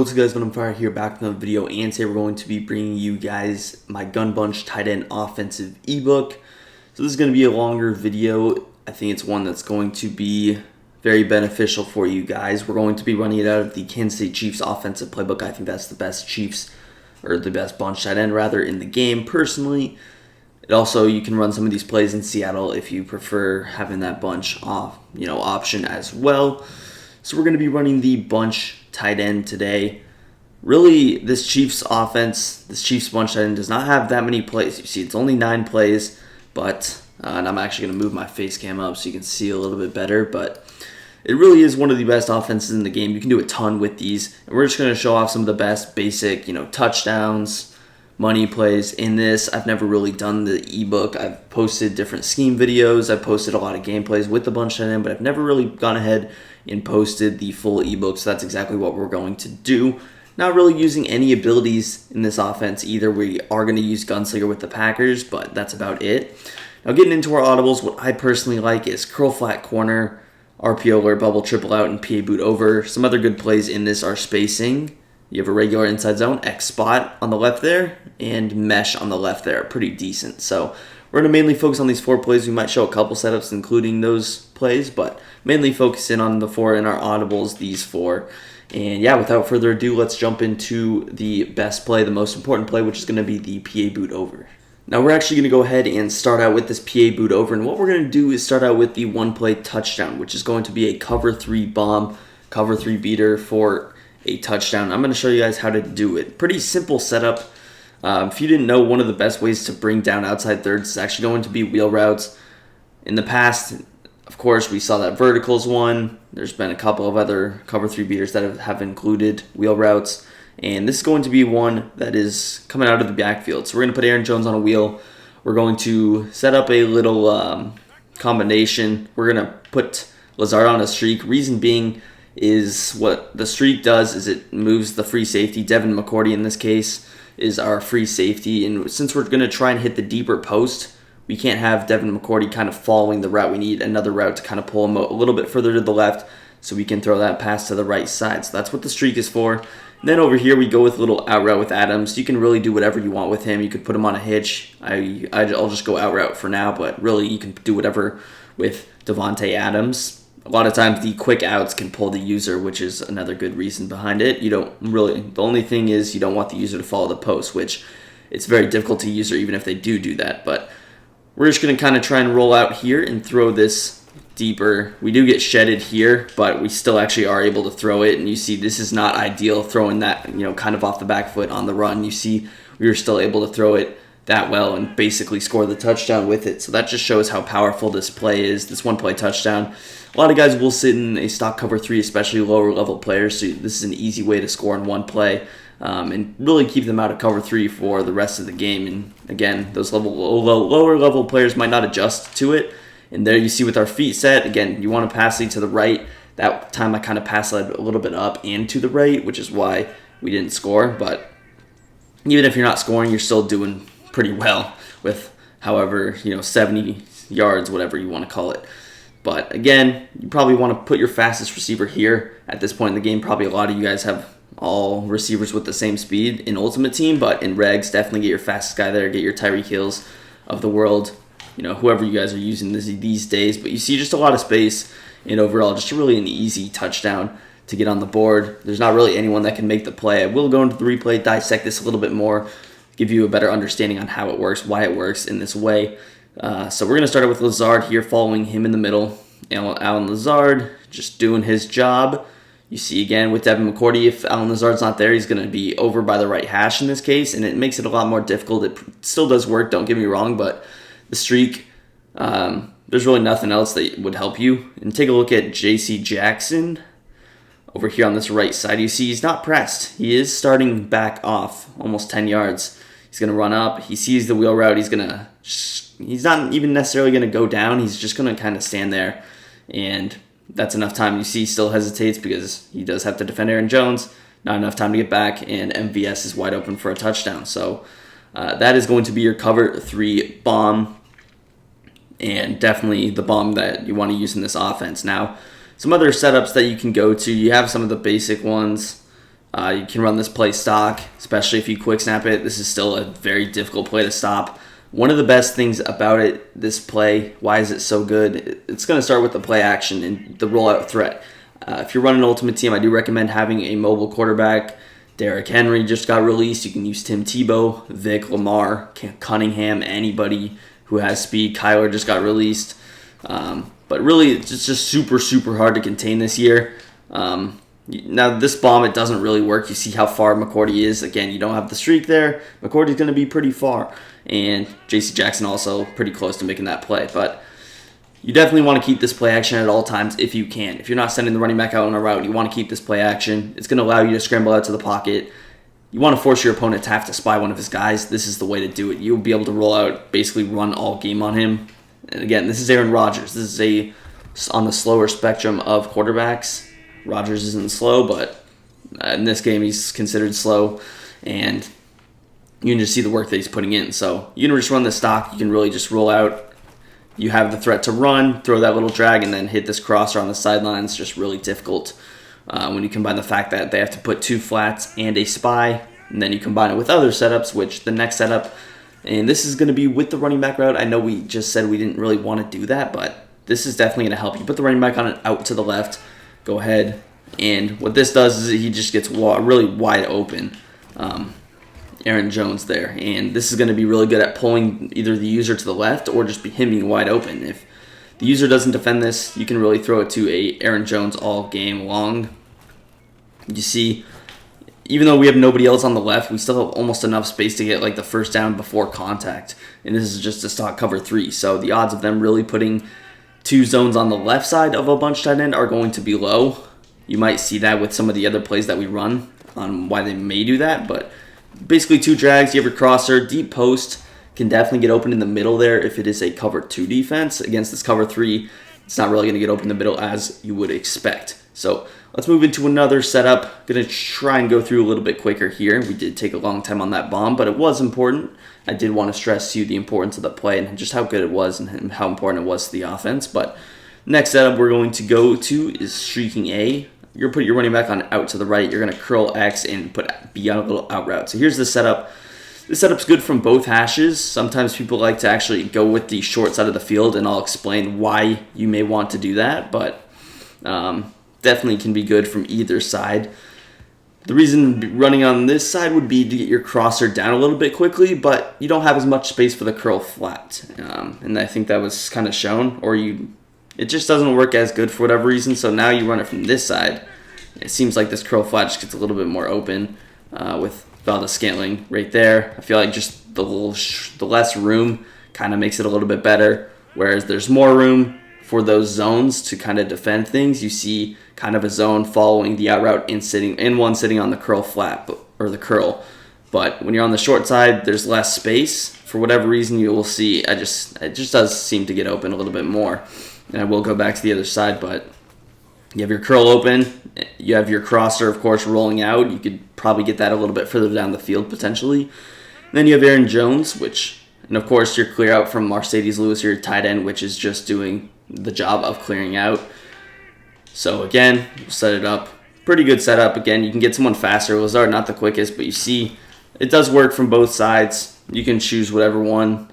What's up guys, I'm Fire here back with another video, and today we're going to be bringing you guys my gun bunch tight end offensive ebook. So this is going to be a longer video. I think it's one that's going to be very beneficial for you guys. We're going to be running it out of the Kansas City Chiefs offensive playbook. I think that's the best Chiefs, or the best bunch tight end rather, in the game personally. It also, you can run some of these plays in Seattle if you prefer having that bunch off, option as well. So we're going to be running the bunch tight end today. Really, this Chiefs offense, this Chiefs bunch tight end does not have that many plays. You see, it's only 9 plays, but, and I'm actually going to move my face cam up so you can see a little bit better, but it really is one of the best offenses in the game. You can do a ton with these, and we're just going to show off some of the best basic, touchdowns, money plays in this. I've never really done the ebook. I've posted different scheme videos. I've posted a lot of gameplays with the bunch tight end, but I've never really gone ahead and posted the full ebook, so that's exactly what we're going to do. Not really using any abilities in this offense either. We are going to use Gunslinger with the Packers, but that's about it. Now getting into our audibles, what I personally like is curl flat corner, RPO alert, bubble triple out, and PA boot over. Some other good plays in this are spacing. You have a regular inside zone, X spot on the left there, and mesh on the left there. Pretty decent. So we're going to mainly focus on these 4 plays. We might show a couple setups including those plays, but mainly focus in on the 4 in our audibles, these 4. And yeah, without further ado, let's jump into the best play, the most important play, which is going to be the PA boot over. Now we're actually going to go ahead and start out with this PA boot over, and what we're going to do is start out with the 1-play touchdown, which is going to be a cover 3 bomb, cover 3 beater for a touchdown. I'm going to show you guys how to do it. Pretty simple setup. If you didn't know, one of the best ways to bring down outside thirds is actually going to be wheel routes. In the past, of course, we saw that verticals one. There's been a couple of other cover 3 beaters that have included wheel routes, and this is going to be one that is coming out of the backfield. So we're going to put Aaron Jones on a wheel. We're going to set up a little combination. We're going to put Lazard on a streak. Reason being is what the streak does is it moves the free safety. Devin McCourty in this case is our free safety, and since we're going to try and hit the deeper post, we can't have Devin McCourty kind of following the route. We need another route to kind of pull him a little bit further to the left so we can throw that pass to the right side. So that's what the streak is for. And then over here we go with a little out route with Adams. You can really do whatever you want with him. You could put him on a hitch. I'll just go out route for now, but really you can do whatever with Devontae Adams. A lot of times the quick outs can pull the user, which is another good reason behind it. The only thing is you don't want the user to follow the post, which it's very difficult to user even if they do that. But we're just going to kind of try and roll out here and throw this deeper. We do get shedded here, but we still actually are able to throw it. And you see this is not ideal throwing that, kind of off the back foot on the run. You see we were still able to throw it that well and basically score the touchdown with it. So that just shows how powerful this play is, this 1-play touchdown. A lot of guys will sit in a stock cover 3, especially lower level players, so this is an easy way to score in 1 play and really keep them out of cover 3 for the rest of the game. And again, those lower level players might not adjust to it. And there you see with our feet set, again, you want to pass it to the right. That time I kind of passed it a little bit up and to the right, which is why we didn't score. But even if you're not scoring, you're still doing pretty well with however, 70 yards, whatever you want to call it. But again, you probably want to put your fastest receiver here at this point in the game. Probably a lot of you guys have all receivers with the same speed in Ultimate Team, but in Regs, definitely get your fastest guy there. Get your Tyreek Hills of the world, whoever you guys are using these days. But you see just a lot of space, and overall, just really an easy touchdown to get on the board. There's not really anyone that can make the play. I will go into the replay, dissect this a little bit more, give you a better understanding on how it works, why it works in this way. So we're going to start out with Lazard here, following him in the middle. Alan Lazard just doing his job. You see again with Devin McCourty, if Alan Lazard's not there, he's going to be over by the right hash in this case, and it makes it a lot more difficult. It still does work, don't get me wrong, but the streak, there's really nothing else that would help you. And take a look at J.C. Jackson over here on this right side. You see he's not pressed. He is starting back off almost 10 yards. He's going to run up. He sees the wheel route. He's not even necessarily going to go down. He's just going to kind of stand there, and that's enough time. You see he still hesitates because he does have to defend Aaron Jones. Not enough time to get back, and MVS is wide open for a touchdown. So that is going to be your cover 3 bomb, and definitely the bomb that you want to use in this offense. Now, some other setups that you can go to, you have some of the basic ones. You can run this play stock, especially if you quick snap it. This is still a very difficult play to stop. One of the best things about it, this play, why is it so good? It's going to start with the play action and the rollout threat. If you're running an Ultimate Team, I do recommend having a mobile quarterback. Derrick Henry just got released. You can use Tim Tebow, Vic, Lamar, Cunningham, anybody who has speed. Kyler just got released. But really, it's just super, super hard to contain this year. Now, this bomb, it doesn't really work. You see how far McCourty is. Again, you don't have the streak there. McCourty's going to be pretty far. And J.C. Jackson also pretty close to making that play. But you definitely want to keep this play action at all times if you can. If you're not sending the running back out on a route, you want to keep this play action. It's going to allow you to scramble out to the pocket. You want to force your opponent to have to spy one of his guys. This is the way to do it. You'll be able to roll out, basically run all game on him. And again, this is Aaron Rodgers. This is on the slower spectrum of quarterbacks. Rodgers isn't slow, but in this game he's considered slow, and you can just see the work that he's putting in. So you can just run the stock. You can really just roll out. You have the threat to run, throw that little drag, and then hit this crosser on the sideline. It's just really difficult when you combine the fact that they have to put 2 flats and a spy, and then you combine it with other setups, which the next setup, and this is going to be with the running back route. I know we just said we didn't really want to do that, but this is definitely going to help. You put the running back on it out to the left, go ahead, and what this does is he just gets really wide open. Aaron Jones there, and this is going to be really good at pulling either the user to the left or just him being wide open. If the user doesn't defend this, you can really throw it to a Aaron Jones all game long. You see, even though we have nobody else on the left, we still have almost enough space to get like the first down before contact, and this is just a stock cover 3, so the odds of them really putting 2 zones on the left side of a bunch tight end are going to be low. You might see that with some of the other plays that we run on why they may do that, but basically 2 drags, you have your crosser, deep post, can definitely get open in the middle there if it is a cover 2 defense. Against this cover 3, it's not really going to get open in the middle as you would expect. So let's move into another setup. Going to try and go through a little bit quicker here. We did take a long time on that bomb, but it was important. I did want to stress to you the importance of the play and just how good it was and how important it was to the offense. But next setup we're going to go to is streaking A. You're going to put your running back on out to the right. You're going to curl X and put B on a little out route. So here's the setup. This setup's good from both hashes. Sometimes people like to actually go with the short side of the field, and I'll explain why you may want to do that, but definitely can be good from either side. The reason running on this side would be to get your crosser down a little bit quickly, but you don't have as much space for the curl flat. And I think that was kind of shown, or it just doesn't work as good for whatever reason, so now you run it from this side. It seems like this curl flat just gets a little bit more open with Valdez-Scantling right there. I feel like just the less room kind of makes it a little bit better, whereas there's more room for those zones to kind of defend things. You see kind of a zone following the out route and one sitting on the curl flat or the curl. But when you're on the short side, there's less space. For whatever reason, you will see it just does seem to get open a little bit more. And I will go back to the other side, but you have your curl open. You have your crosser, of course, rolling out. You could probably get that a little bit further down the field potentially. And then you have Aaron Jones, and of course you're clear out from Mercedes Lewis, your tight end, which is just doing the job of clearing out. So again, set it up. Pretty good setup. Again, you can get someone faster. Lazard, not the quickest, but you see it does work from both sides. You can choose whatever one.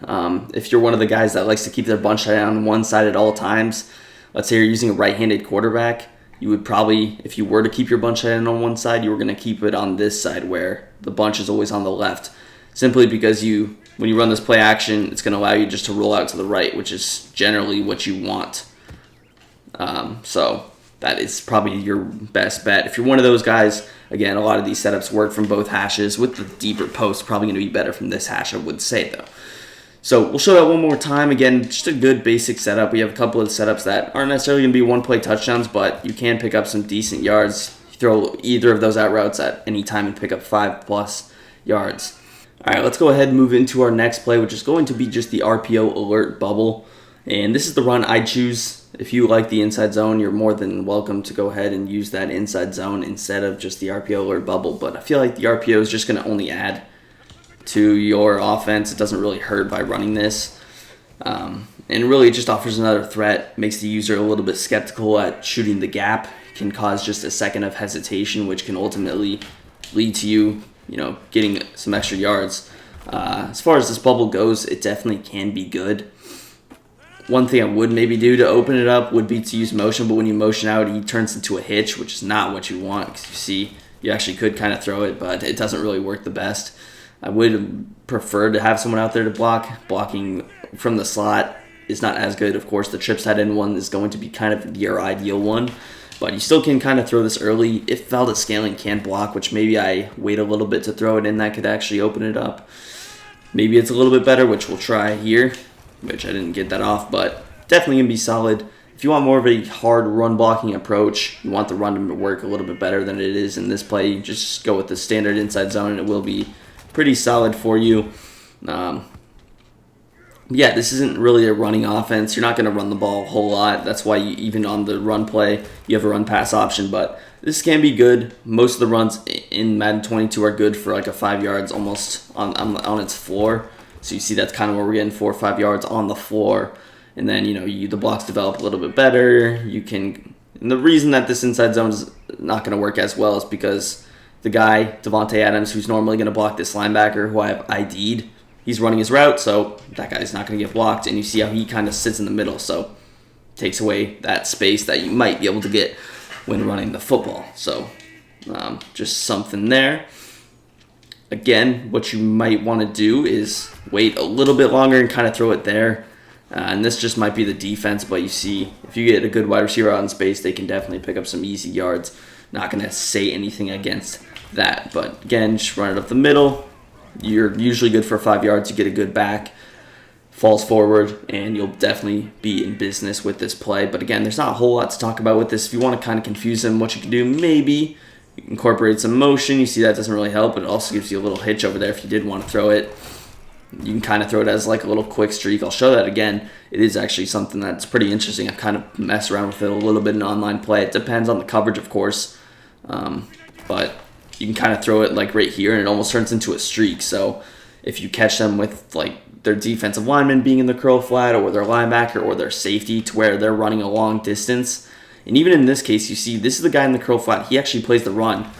If you're one of the guys that likes to keep their bunch tight on one side at all times, let's say you're using a right-handed quarterback, you would probably, if you were to keep your bunch tight end on one side, you were going to keep it on this side where the bunch is always on the left. Simply because when you run this play action, it's going to allow you just to roll out to the right, which is generally what you want. So that is probably your best bet. If you're one of those guys, again, a lot of these setups work from both hashes. With the deeper post, probably going to be better from this hash, I would say, though. So we'll show that one more time. Again, just a good basic setup. We have a couple of setups that aren't necessarily going to be one-play touchdowns, but you can pick up some decent yards. You throw either of those out routes at any time and pick up 5+ yards. All right, let's go ahead and move into our next play, which is going to be just the RPO alert bubble. And this is the run I choose. If you like the inside zone, you're more than welcome to go ahead and use that inside zone instead of just the RPO alert bubble. But I feel like the RPO is just going to only add to your offense. It doesn't really hurt by running this. And really it just offers another threat, makes the user a little bit skeptical at shooting the gap, can cause just a second of hesitation, which can ultimately lead to you, getting some extra yards. As far as this bubble goes, it definitely can be good. One thing I would maybe do to open it up would be to use motion, but when you motion out, he turns into a hitch, which is not what you want, because you see, you actually could kind of throw it, but it doesn't really work the best. I would prefer to have someone out there to block. Blocking from the slot is not as good. Of course, the trips tight end one is going to be kind of your ideal one, but you still can kind of throw this early. If Valdez Scantling can block, which maybe I wait a little bit to throw it in, that could actually open it up. Maybe it's a little bit better, which we'll try here, which I didn't get that off, but definitely going to be solid. If you want more of a hard run blocking approach, you want the run to work a little bit better than it is in this play, you just go with the standard inside zone and it will be pretty solid for you. Yeah, this isn't really a running offense. You're not going to run the ball a whole lot. That's why even on the run play, you have a run pass option, but this can be good. Most of the runs in Madden 22 are good for like a 5 yards almost on its floor. So you see that's kind of where we're getting 4 or 5 yards on the floor. And then, the blocks develop a little bit better. And the reason that this inside zone is not going to work as well is because the guy, Devontae Adams, who's normally going to block this linebacker who I have ID'd, he's running his route, so that guy's not going to get blocked. And you see how he kind of sits in the middle, so takes away that space that you might be able to get when running the football. So just something there. Again, what you might want to do is wait a little bit longer and kind of throw it there. And this just might be the defense, but you see, if you get a good wide receiver out in space, they can definitely pick up some easy yards. Not going to say anything against that, but again, just run it up the middle. You're usually good for 5 yards. You get a good back, falls forward, and you'll definitely be in business with this play. But again, there's not a whole lot to talk about with this. If you want to kind of confuse them, what you can do, maybe you incorporate some motion. You see that doesn't really help, but it also gives you a little hitch over there if you did want to throw it. You can kind of throw it as like a little quick streak. I'll show that again. It is actually something that's pretty interesting. I've kind of messed around with it a little bit in online play. It depends on the coverage, of course, but you can kind of throw it like right here, and it almost turns into a streak. So if you catch them with like their defensive lineman being in the curl flat, or their linebacker, or their safety, to where they're running a long distance, and even in this case, you see this is the guy in the curl flat. He actually plays the run,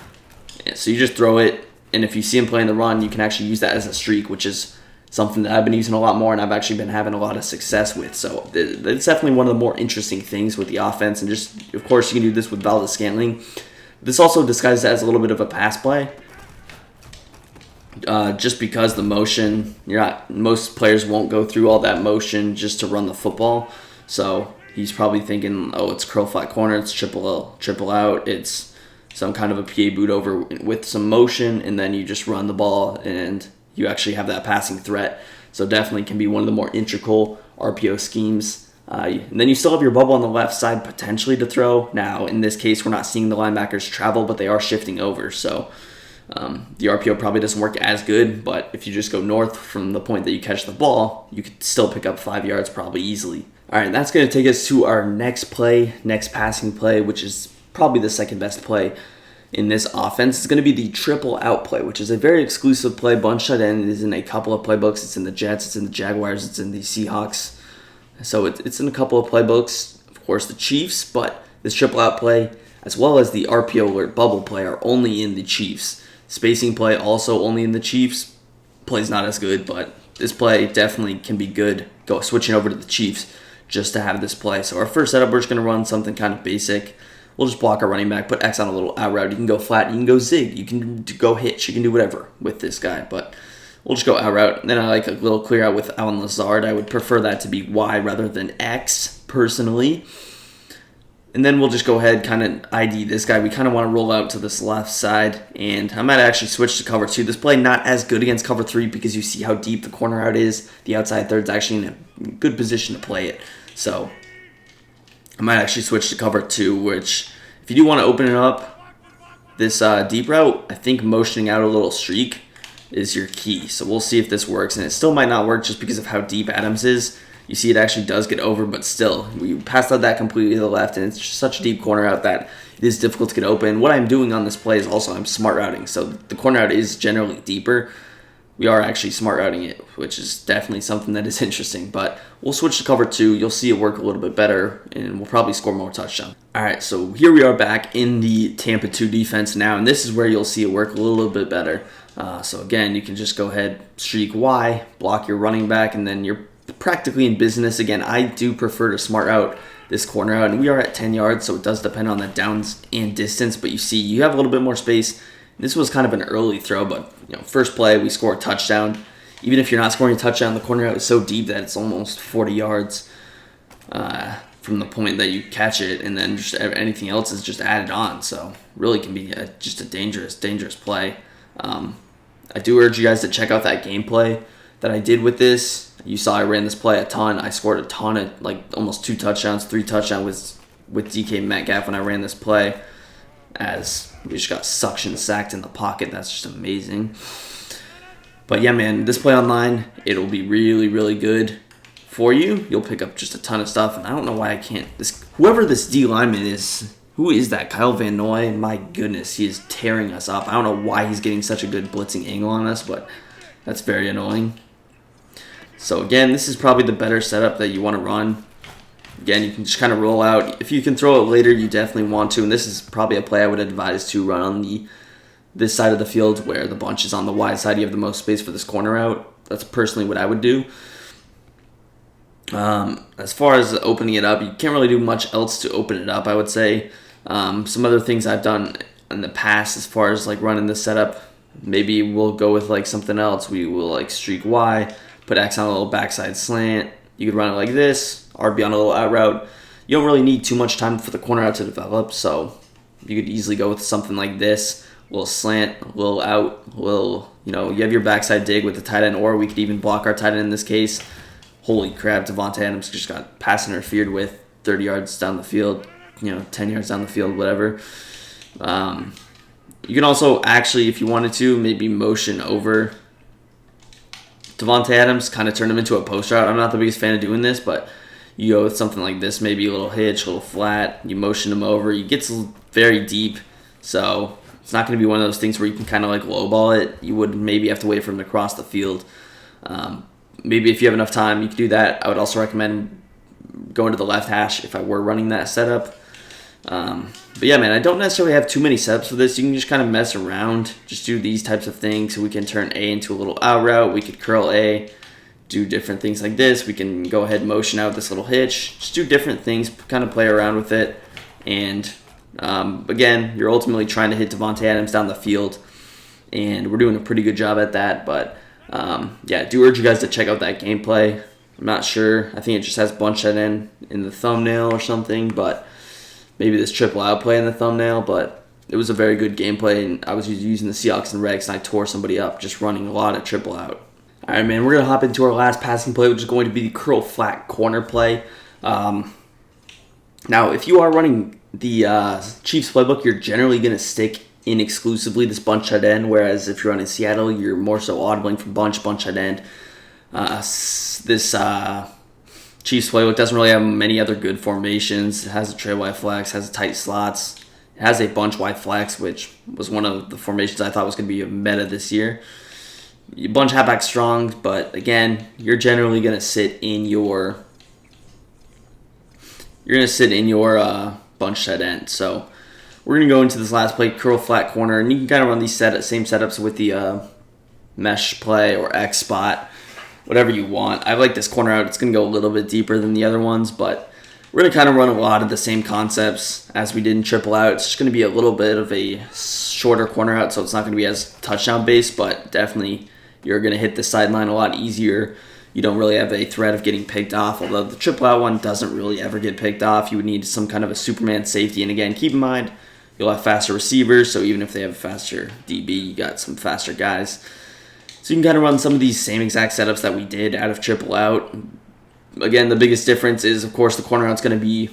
so you just throw it, and if you see him playing the run, you can actually use that as a streak, which is something that I've been using a lot more, and I've actually been having a lot of success with. So it's definitely one of the more interesting things with the offense. And just, of course, you can do this with Valdez Scantling. This also disguises as a little bit of a pass play. Just because the motion, most players won't go through all that motion just to run the football. So he's probably thinking, oh, it's curl flat corner, it's triple out, it's some kind of a PA boot over with some motion, and then you just run the ball and you actually have that passing threat. So definitely can be one of the more integral RPO schemes. And then you still have your bubble on the left side potentially to throw. Now, in this case, we're not seeing the linebackers travel, but they are shifting over. So the RPO probably doesn't work as good, but if you just go north from the point that you catch the ball, you could still pick up 5 yards probably easily. All right, that's going to take us to our next passing play, which is probably the second best play in this offense. It's going to be the triple outplay, which is a very exclusive play. Bunch tight end is in a couple of playbooks. It's in the Jets, it's in the Jaguars, it's in the Seahawks. So it's in a couple of playbooks. Of course, the Chiefs, but this triple outplay, as well as the RPO alert bubble play, are only in the Chiefs. Spacing play also only in the Chiefs. Play's not as good, but this play definitely can be good. Switching over to the Chiefs just to have this play. So our first setup, we're just going to run something kind of basic. We'll just block our running back, put X on a little out route. You can go flat, you can go zig, you can go hitch, you can do whatever with this guy, but we'll just go out route. And then I like a little clear out with Allen Lazard. I would prefer that to be Y rather than X, personally. And then we'll just go ahead, kind of ID this guy. We kind of want to roll out to this left side, and I might actually switch to cover 2. This play not as good against cover 3 because you see how deep the corner out is. The outside third's actually in a good position to play it. So I might actually switch to cover 2, which if you do want to open it up, this deep route, I think motioning out a little streak is your key. So we'll see if this works, and it still might not work just because of how deep Adams is. You see it actually does get over, but still, we passed out that completely to the left, and it's just such a deep corner out that it is difficult to get open. What I'm doing on this play is also I'm smart routing, so the corner out is generally deeper, we are actually smart routing it, which is definitely something that is interesting. But we'll switch to cover 2. You'll see it work a little bit better, and we'll probably score more touchdowns. All right, so here we are back in the Tampa 2 defense now, and this is where you'll see it work a little bit better. So again, you can just go ahead, streak Y, block your running back, and then you're practically in business. Again, I do prefer to smart out this corner out, and we are at 10 yards, so it does depend on the downs and distance, but you see you have a little bit more space. This was kind of an early throw, but first play, we score a touchdown. Even if you're not scoring a touchdown, the corner out is so deep that it's almost 40 yards from the point that you catch it, and then just anything else is just added on. So really can be just a dangerous play. I do urge you guys to check out that gameplay that I did with this. You saw I ran this play a ton. I scored a ton of, like, almost 2 touchdowns, 3 touchdowns with DK Metcalf when I ran this play, as we just got suction sacked in the pocket. That's just amazing. But yeah, man, this play online, it'll be really, really good for you. You'll pick up just a ton of stuff, and I don't know why I can't. Whoever this D lineman is, who is that? Kyle Van Noy? My goodness, he is tearing us up. I don't know why he's getting such a good blitzing angle on us, but that's very annoying. So again, this is probably the better setup that you want to run. Again, you can just kind of roll out. If you can throw it later, you definitely want to, and this is probably a play I would advise to run on this side of the field where the bunch is on the wide side. You have the most space for this corner out. That's personally what I would do. As far as opening it up, you can't really do much else to open it up, I would say. Some other things I've done in the past as far as like running this setup, maybe we'll go with like something else. We will like streak Y, put X on a little backside slant. You could run it like this, RB on a little out route. You don't really need too much time for the corner out to develop, so you could easily go with something like this. A little slant, a little out, a little, you have your backside dig with the tight end, or we could even block our tight end in this case. Holy crap, Davante Adams just got pass interfered with 30 yards down the field, 10 yards down the field, whatever. You can also actually, if you wanted to, maybe motion over Davante Adams, kind of turn him into a post route. I'm not the biggest fan of doing this, but you go with something like this, maybe a little hitch, a little flat. You motion him over. He gets very deep, so it's not going to be one of those things where you can kind of like lowball it. You would maybe have to wait for him to cross the field. Maybe if you have enough time, you can do that. I would also recommend going to the left hash if I were running that setup. But yeah, man, I don't necessarily have too many setups for this. You can just kind of mess around. Just do these types of things. So we can turn A into a little out route. We could curl A, do different things like this. We can go ahead and motion out this little hitch. Just do different things, kind of play around with it. And again, you're ultimately trying to hit Davante Adams down the field. And we're doing a pretty good job at that. But yeah, I do urge you guys to check out that gameplay. I'm not sure. I think it just has bunch that in the thumbnail or something, but maybe this triple outplay in the thumbnail, but it was a very good gameplay, and I was using the Seahawks and Regs, and I tore somebody up just running a lot of triple out. All right, man, we're going to hop into our last passing play, which is going to be the curl flat corner play. Now, if you are running the Chiefs playbook, you're generally going to stick in exclusively this bunch tight end, whereas if you're running Seattle, you're more so audibling from bunch tight end. This Chiefs playbook doesn't really have many other good formations. It has a trade wide flex, has a tight slots. It has a bunch wide flex, which was one of the formations I thought was going to be a meta this year. Bunch halfback strong, but again, you're generally going to sit in your bunch tight end. So we're going to go into this last play, curl flat corner, and you can kind of run these same setups with the mesh play or X spot, whatever you want. I like this corner out. It's going to go a little bit deeper than the other ones, but we're going to kind of run a lot of the same concepts as we did in triple out. It's just going to be a little bit of a shorter corner out, so it's not going to be as touchdown based, but definitely you're going to hit the sideline a lot easier. You don't really have a threat of getting picked off, although the triple out one doesn't really ever get picked off. You would need some kind of a Superman safety, and again, keep in mind, you'll have faster receivers, so even if they have a faster DB, you got some faster guys. So you can kind of run some of these same exact setups that we did out of triple out. Again, the biggest difference is, of course, the corner out's going to be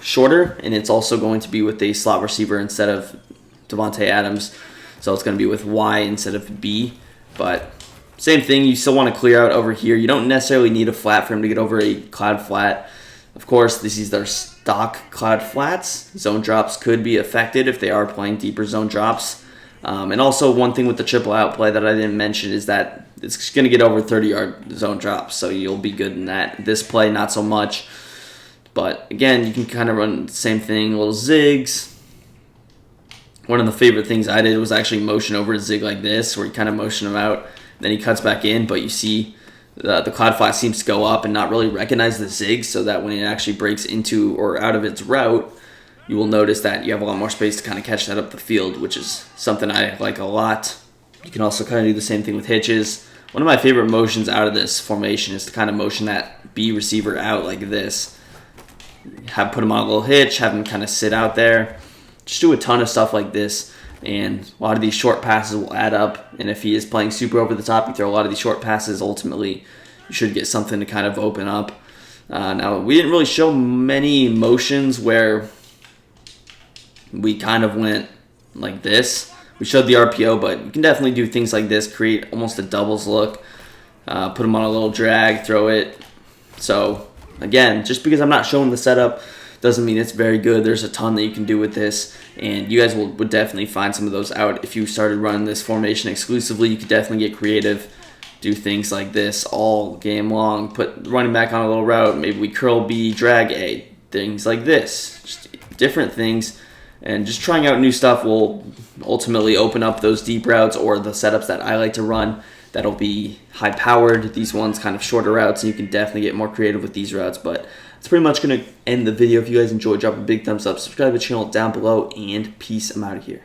shorter, and it's also going to be with a slot receiver instead of Davante Adams. So it's going to be with Y instead of B. But same thing, you still want to clear out over here. You don't necessarily need a flat for him to get over a cloud flat. Of course, this is their stock cloud flats. Zone drops could be affected if they are playing deeper zone drops. And also one thing with the triple out play that I didn't mention is that it's going to get over 30-yard zone drops, so you'll be good in that. This play, not so much. But again, you can kind of run the same thing, little zigs. One of the favorite things I did was actually motion over a zig like this, where you kind of motion him out, then he cuts back in, but you see the cloud flash seems to go up and not really recognize the zig, so that when it actually breaks into or out of its route, you will notice that you have a lot more space to kind of catch that up the field, which is something I like a lot. You can also kind of do the same thing with hitches. One of my favorite motions out of this formation is to kind of motion that B receiver out like this. Put him on a little hitch, have him kind of sit out there. Just do a ton of stuff like this, and a lot of these short passes will add up. And if he is playing super over the top, you throw a lot of these short passes, ultimately you should get something to kind of open up. Now, we didn't really show many motions where we kind of went like this. We showed the RPO, but you can definitely do things like this, create almost a doubles look, put him on a little drag, throw it. So again, just because I'm not showing the setup doesn't mean it's very good. There's a ton that you can do with this, and you guys would definitely find some of those out if you started running this formation exclusively. You could definitely get creative, do things like this all game long, put running back on a little route, maybe we curl B, drag A, things like this, just different things. And just trying out new stuff will ultimately open up those deep routes or the setups that I like to run that'll be high powered. These ones kind of shorter routes, and you can definitely get more creative with these routes. But that's pretty much going to end the video. If you guys enjoyed, drop a big thumbs up, subscribe to the channel down below, and peace. I'm out of here.